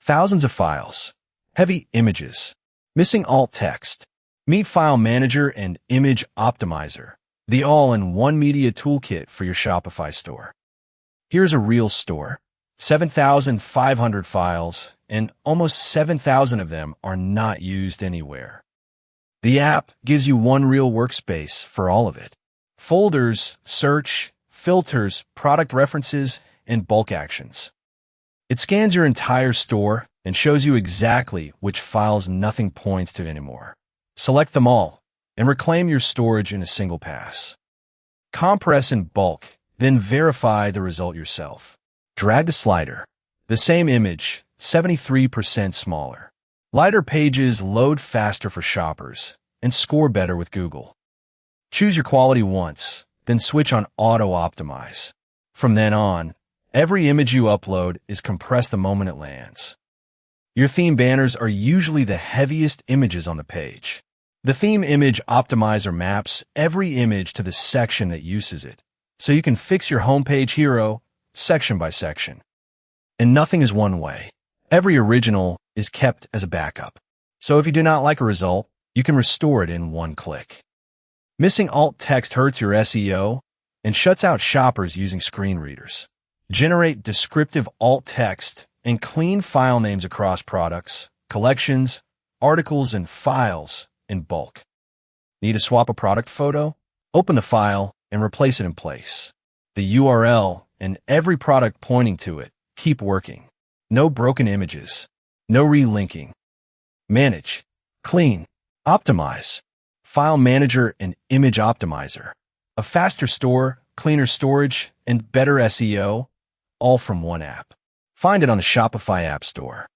thousands of files, heavy images, missing alt text. Meet File Manager and Image Optimizer, the all-in-one media toolkit for your Shopify store. Here's a real store. 7,500 files, and almost 7,000 of them are not used anywhere. The app gives you one real workspace for all of it. Folders, search, filters, product references, and bulk actions. It scans your entire store and shows you exactly which files nothing points to anymore. Select them all and reclaim your storage in a single pass. Compress in bulk, then verify the result yourself. Drag the slider. The same image, 73% smaller. Lighter pages load faster for shoppers and score better with Google. Choose your quality once, then switch on Auto Optimize. From then on, every image you upload is compressed the moment it lands. Your theme banners are usually the heaviest images on the page. The Theme Image Optimizer maps every image to the section that uses it, so you can fix your homepage hero section by section. And nothing is one way. Every original is kept as a backup. So if you do not like a result, you can restore it in one click. Missing alt text hurts your SEO and shuts out shoppers using screen readers. Generate descriptive alt text and clean file names across products, collections, articles, and files in bulk. Need to swap a product photo? Open the file and replace it in place. The URL and every product pointing to it keep working. No broken images. No relinking. Manage, clean, optimize. File Manager and Image Optimizer. A faster store, cleaner storage, and better SEO, all from one app. Find it on the Shopify App Store.